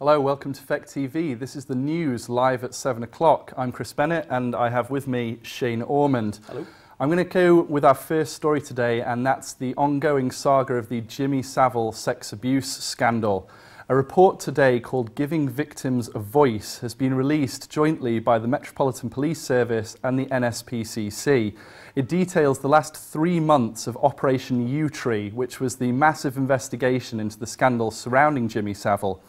Hello, welcome to Feck TV. This is the news live at 7 o'clock. I'm Chris Bennett and I have with me Shane Ormond. Hello. I'm going to go with our first story today, and that's the ongoing saga of the Jimmy Savile sex abuse scandal. A report today called Giving Victims a Voice has been released jointly by the Metropolitan Police Service and the NSPCC. It details the last 3 months of Operation U-Tree, which was the massive investigation into the scandal surrounding Jimmy Savile.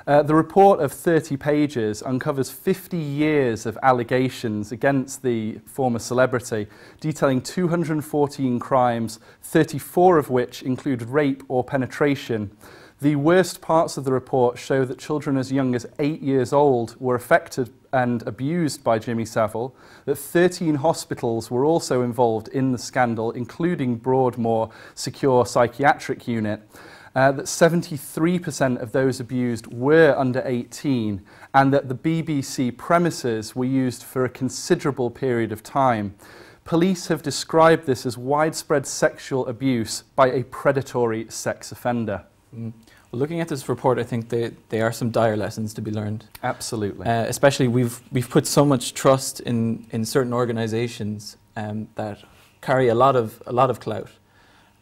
The report of 30 pages uncovers 50 years of allegations against the former celebrity, detailing 214 crimes, 34 of which include rape or penetration. The worst parts of the report show that children as young as 8 years old were affected and abused by Jimmy Savile, that 13 hospitals were also involved in the scandal, including Broadmoor Secure Psychiatric Unit, that 73% of those abused were under 18, and that the BBC premises were used for a considerable period of time. Police have described this as widespread sexual abuse by a predatory sex offender. Well, looking at this report, I think there are some dire lessons to be learned. Absolutely. Especially we've put so much trust in certain organisations that carry a lot of clout,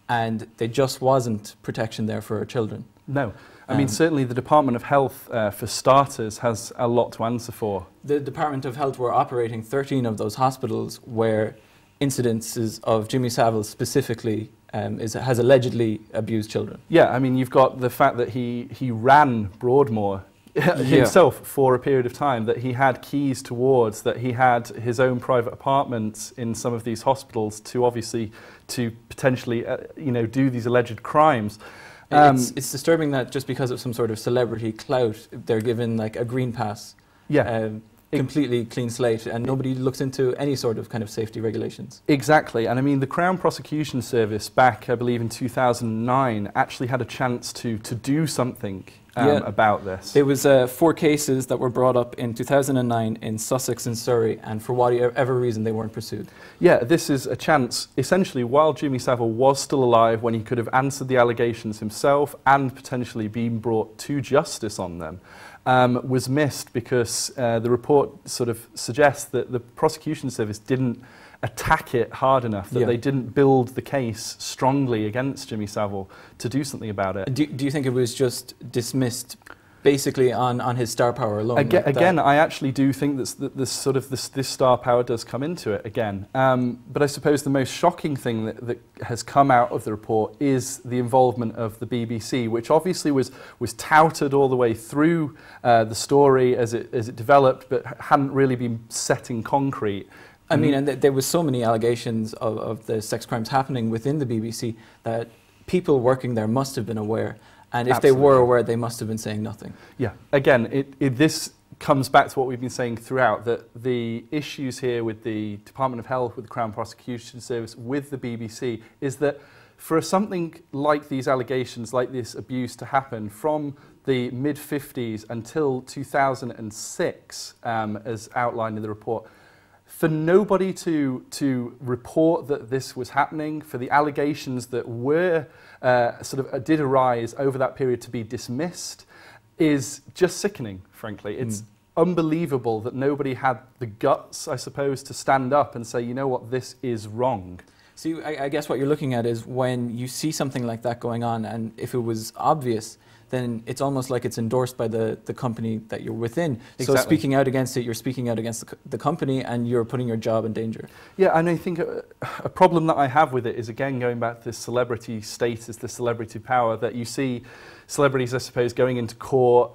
and there just wasn't protection there for our children. No. I mean, certainly the Department of Health, for starters, has a lot to answer for. The Department of Health were operating 13 of those hospitals where incidences of Jimmy Savile specifically has allegedly abused children. Yeah, I mean, you've got the fact that he ran Broadmoor himself for a period of time, that he had keys towards, that he had his own private apartments in some of these hospitals to potentially do these alleged crimes. It's disturbing that just because of some sort of celebrity clout, they're given like a green pass. Yeah. Completely clean slate, and nobody looks into any sort of kind of safety regulations. Exactly, and I mean the Crown Prosecution Service back, I believe in 2009, actually had a chance to do something about this. There was 4 cases that were brought up in 2009 in Sussex and Surrey, and for whatever reason they weren't pursued. Yeah, this is a chance, essentially, while Jimmy Savile was still alive, when he could have answered the allegations himself and potentially been brought to justice on them, was missed because the report sort of suggests that the prosecution service didn't attack it hard enough, that they didn't build the case strongly against Jimmy Savile to do something about it. Do you think it was just dismissed basically on his star power alone? Again, I actually do think that this star power does come into it again. But I suppose the most shocking thing that has come out of the report is the involvement of the BBC, which obviously was touted all the way through the story as it developed, but hadn't really been set in concrete. I mean, and there was so many allegations of the sex crimes happening within the BBC that people working there must have been aware. And if they were aware, they must have been saying nothing. Yeah. Again, this comes back to what we've been saying throughout, that the issues here with the Department of Health, with the Crown Prosecution Service, with the BBC, is that for something like these allegations, like this abuse to happen from the mid-50s until 2006, as outlined in the report, for nobody to report that this was happening, for the allegations that were did arise over that period to be dismissed, is just sickening, frankly. It's unbelievable that nobody had the guts, I suppose, to stand up and say, you know what, this is wrong. See, I guess what you're looking at is when you see something like that going on, and if it was obvious, then it's almost like it's endorsed by the company that you're within. Exactly. So speaking out against it, you're speaking out against the company, and you're putting your job in danger. Yeah, and I think a problem that I have with it is, again, going back to this celebrity status, the celebrity power, that you see celebrities, I suppose, going into court,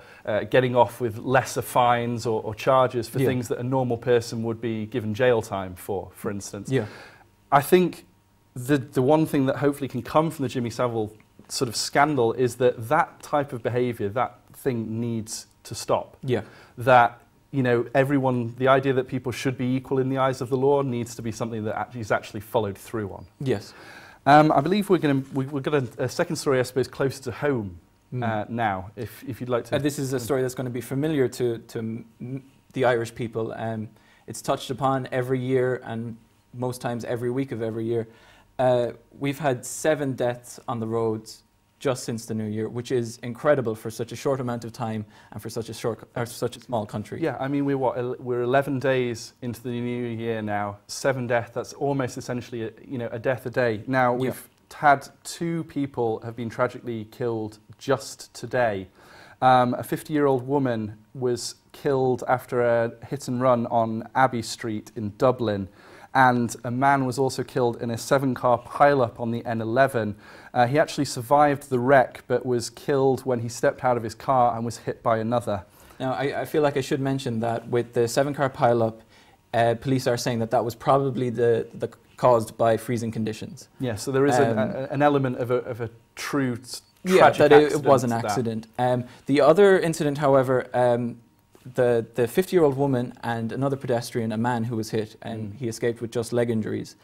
getting off with lesser fines or charges for things that a normal person would be given jail time for instance. Yeah. I think the one thing that hopefully can come from the Jimmy Savile sort of scandal is that type of behaviour, that thing needs to stop. Yeah. That, you know, the idea that people should be equal in the eyes of the law needs to be something that is actually followed through on. Yes. I believe we've got a second story, I suppose, closer to home now, if you'd like to. This is a story that's going to be familiar to the Irish people. It's touched upon every year, and most times every week of every year. We've had 7 deaths on the roads just since the new year, which is incredible for such a short amount of time and for such a small country. Yeah, I mean, we're 11 days into the new year now. 7 deaths. That's almost essentially a death a day. Now we've had 2 people have been tragically killed just today. A 50-year-old woman was killed after a hit and run on Abbey Street in Dublin. And a man was also killed in a 7-car pile-up on the N11. He actually survived the wreck, but was killed when he stepped out of his car and was hit by another. Now, I feel like I should mention that with the 7-car pile-up, police are saying that was probably the caused by freezing conditions. Yeah, so there is an element of a true tragic accident. It was an accident. The other incident, however, the 50-year-old woman and another pedestrian, a man who was hit, and he escaped with just leg injuries.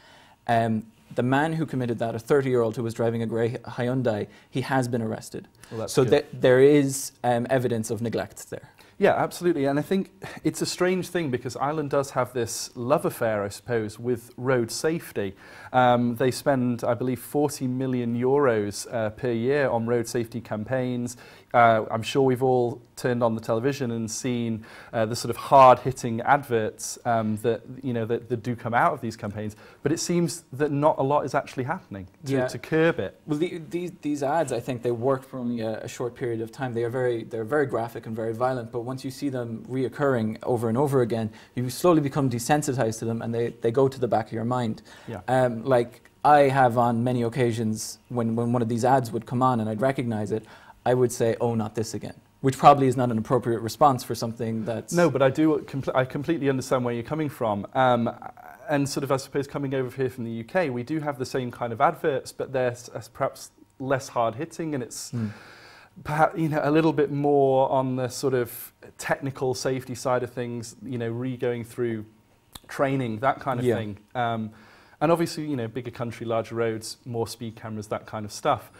The man who committed that, a 30-year-old who was driving a grey Hyundai, he has been arrested. Well, so there is evidence of neglect there. Yeah, absolutely. And I think it's a strange thing because Ireland does have this love affair, I suppose, with road safety. They spend, I believe, 40 million euros per year on road safety campaigns. I'm sure we've all turned on the television and seen the sort of hard-hitting adverts that do come out of these campaigns. But it seems that not a lot is actually happening to curb it. Well, these ads, I think, they work for only a short period of time. They're very graphic and very violent. But once you see them reoccurring over and over again, you slowly become desensitized to them, and they go to the back of your mind. Yeah. Like I have on many occasions when one of these ads would come on and I'd recognize it, I would say, "Oh, not this again," which probably is not an appropriate response for something that's... No, but I completely understand where you're coming from. And sort of, I suppose, coming over here from the UK, we do have the same kind of adverts, but they're perhaps less hard-hitting, and it's perhaps, a little bit more on the sort of technical safety side of things, going through training, that kind of thing. And obviously, bigger country, larger roads, more speed cameras, that kind of stuff.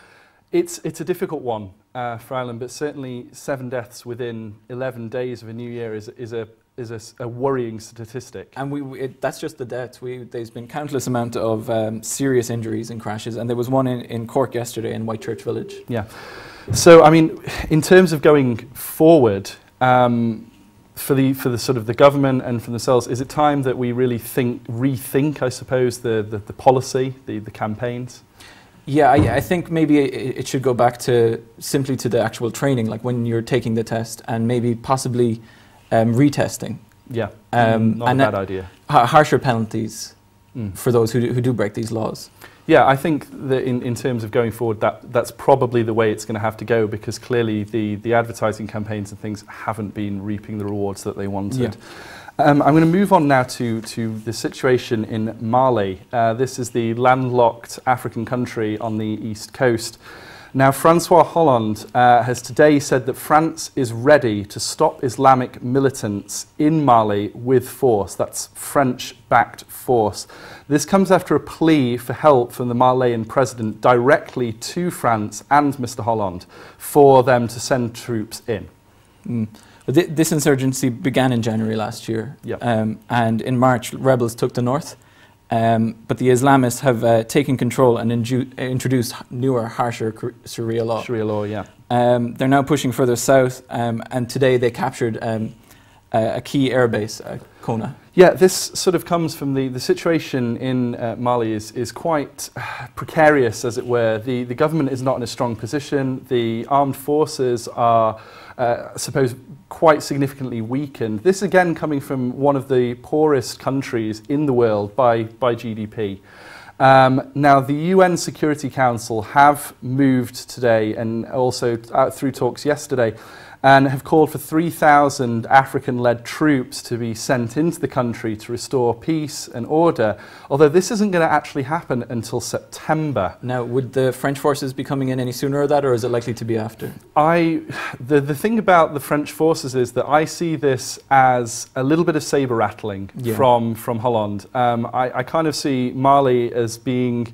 It's a difficult one for Ireland, but certainly 7 deaths within 11 days of a new year is a worrying statistic. And that's just the deaths. There's been countless amount of serious injuries and crashes, and there was one in Cork yesterday in Whitechurch Village. Yeah. So, I mean, in terms of going forward, for the sort of the government and for themselves, is it time that we really rethink, I suppose, the policy, the campaigns? Yeah, I think maybe it should go back simply to the actual training, like when you're taking the test, and maybe possibly retesting. Yeah, not a bad idea. Harsher penalties for those who do break these laws. Yeah, I think that in terms of going forward, that's probably the way it's going to have to go, because clearly the advertising campaigns and things haven't been reaping the rewards that they wanted. Yeah. I'm going to move on now to the situation in Mali. This is the landlocked African country on the east coast. Now, Francois Hollande has today said that France is ready to stop Islamic militants in Mali with force. That's French-backed force. This comes after a plea for help from the Malian president directly to France and Mr. Hollande for them to send troops in. This insurgency began in January last year, and in March rebels took the north, but the Islamists have taken control and introduced newer, harsher Sharia law. Sharia law, yeah. They're now pushing further south, and today they captured a key airbase, Kona. Yeah, this sort of comes from the situation in Mali is quite precarious, as it were. The government is not in a strong position. The armed forces are, I suppose, quite significantly weakened. This again coming from one of the poorest countries in the world by GDP. Now, the UN Security Council have moved today, and also through talks yesterday, and have called for 3,000 African-led troops to be sent into the country to restore peace and order, although this isn't going to actually happen until September. Now, would the French forces be coming in any sooner or that, or is it likely to be after? The thing about the French forces is that I see this as a little bit of saber rattling from Hollande. I kind of see Mali as being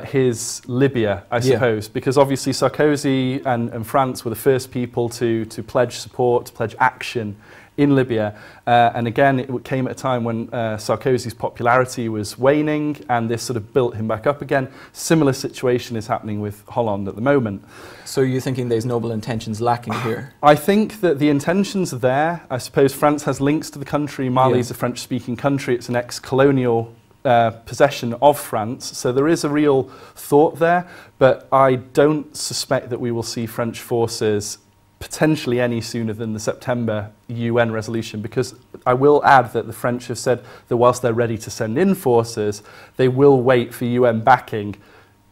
his Libya, I suppose, because obviously Sarkozy and France were the first people to pledge support, to pledge action in Libya. And again, it came at a time when Sarkozy's popularity was waning, and this sort of built him back up again. Similar situation is happening with Hollande at the moment. So you're thinking there's noble intentions lacking here? I think that the intentions are there. I suppose France has links to the country. Mali is a French-speaking country. It's an ex-colonial possession of France, so there is a real thought there, but I don't suspect that we will see French forces potentially any sooner than the September UN resolution, because I will add that the French have said that whilst they're ready to send in forces, they will wait for UN backing,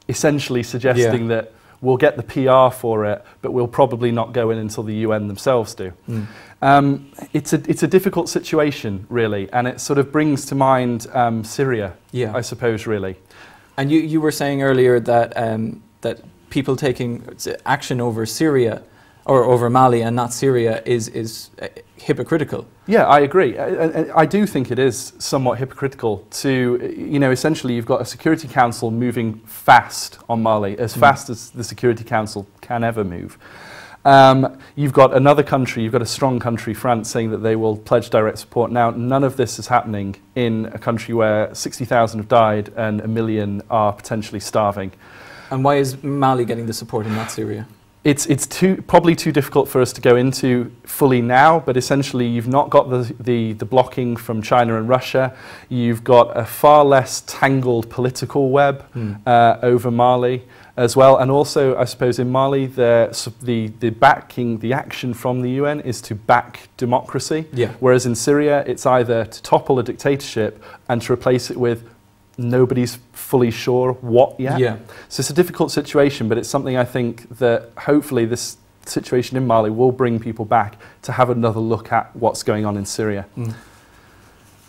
essentially suggesting that we'll get the PR for it, but we'll probably not go in until the UN themselves do. It's a difficult situation, really, and it sort of brings to mind Syria, I suppose, really. And you were saying earlier that that people taking action over Syria or over Mali and not Syria is hypocritical. Yeah, I agree. I do think it is somewhat hypocritical to, you know, essentially you've got a Security Council moving fast on Mali, as fast as the Security Council can ever move. You've got another country, you've got a strong country, France, saying that they will pledge direct support. Now, none of this is happening in a country where 60,000 have died and 1 million are potentially starving. And why is Mali getting the support and not Syria? It's probably too difficult for us to go into fully now, but essentially you've not got the blocking from China and Russia. You've got a far less tangled political web over Mali as well. And also, I suppose, in Mali, the action from the UN is to back democracy, whereas in Syria, it's either to topple a dictatorship and to replace it with nobody's fully sure what yet. So it's a difficult situation, but it's something I think that hopefully this situation in Mali will bring people back to have another look at what's going on in Syria. We're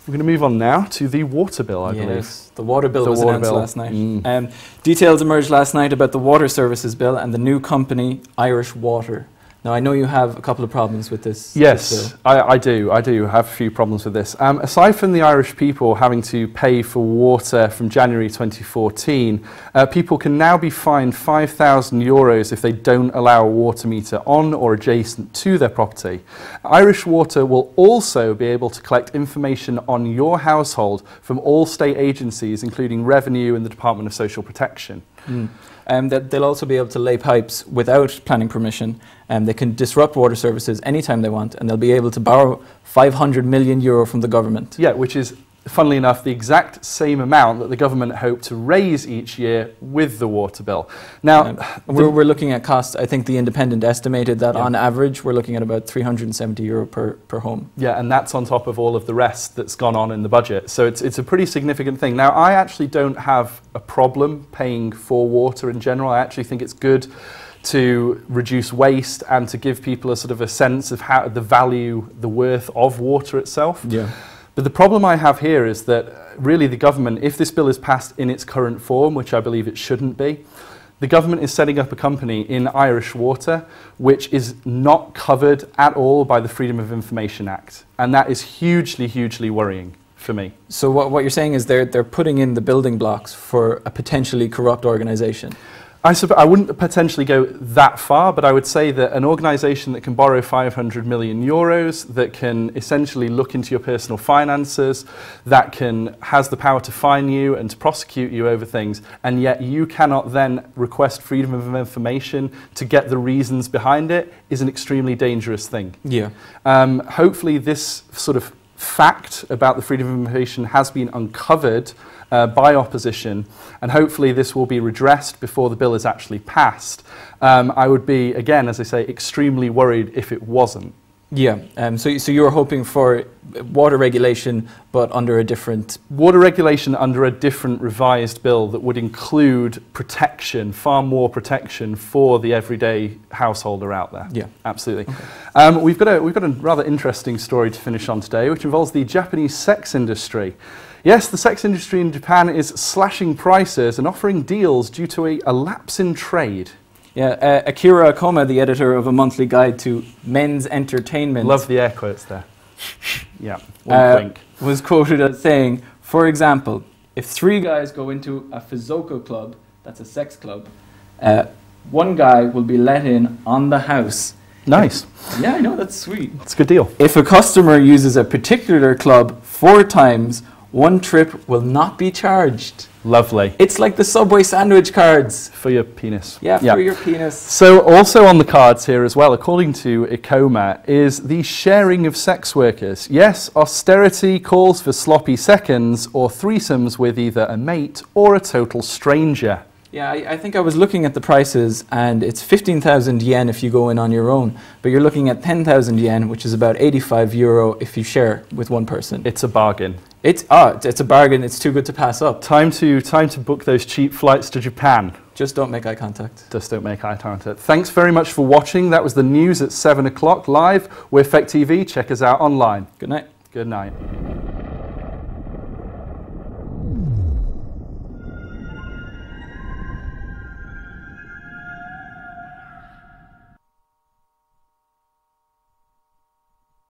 going to move on now to the water bill, I believe. The water bill was announced last night. Details emerged last night about the water services bill and the new company, Irish Water. Now, I know you have a couple of problems with this. Yes, I do have a few problems with this. Aside from the Irish people having to pay for water from January 2014, people can now be fined €5,000 if they don't allow a water meter on or adjacent to their property. Irish Water will also be able to collect information on your household from all state agencies, including Revenue and the Department of Social Protection. That they'll also be able to lay pipes without planning permission, and they can disrupt water services anytime they want, and they'll be able to borrow €500 million from the government. Yeah, which is, funnily enough, the exact same amount that the government hoped to raise each year with the water bill. Now, we're looking at costs. I think the Independent estimated that on average we're looking at about €370 per home. Yeah, and that's on top of all of the rest that's gone on in the budget. So it's a pretty significant thing. Now, I actually don't have a problem paying for water in general. I actually think it's good to reduce waste and to give people a sort of a sense of how the value, the worth of water itself. But the problem I have here is that really the government, if this bill is passed in its current form, which I believe it shouldn't be, the government is setting up a company in Irish Water which is not covered at all by the Freedom of Information Act. And that is hugely, hugely worrying for me. So what you're saying is they're putting in the building blocks for a potentially corrupt organisation? I wouldn't potentially go that far, but I would say that an organisation that can borrow €500 million, that can essentially look into your personal finances, that has the power to fine you and to prosecute you over things, and yet you cannot then request freedom of information to get the reasons behind it, is an extremely dangerous thing. Hopefully this sort of fact about the freedom of information has been uncovered by opposition, and hopefully this will be redressed before the bill is actually passed. I would be, again, as I say, extremely worried if it wasn't. So you're hoping for water regulation, but under a different... Water regulation under a different revised bill that would include protection, far more protection for the everyday householder out there. Absolutely. We've got a rather interesting story to finish on today, which involves the Japanese sex industry. Yes, the sex industry in Japan is slashing prices and offering deals due to a lapse in trade. Akira Akoma, the editor of a monthly guide to men's entertainment... Love the air quotes there. Wink, wink. Was quoted as saying, for example, if 3 guys go into a Fizzoco club, that's a sex club, 1 guy will be let in on the house. Nice. Yeah, I know, that's sweet. It's a good deal. If a customer uses a particular club 4 times, 1 trip will not be charged. Lovely. It's like the Subway sandwich cards. For your penis. Yeah, for your penis. So also on the cards here as well, according to ICOMA, is the sharing of sex workers. Yes, austerity calls for sloppy seconds or threesomes with either a mate or a total stranger. Yeah, I think I was looking at the prices, and it's 15,000 yen if you go in on your own, but you're looking at 10,000 yen, which is about 85 euro if you share with 1 person. It's a bargain. It's a bargain. It's too good to pass up. Time to book those cheap flights to Japan. Just don't make eye contact. Just don't make eye contact. Thanks very much for watching. That was the news at 7 o'clock live. We're Feck TV. Check us out online. Good night. Good night.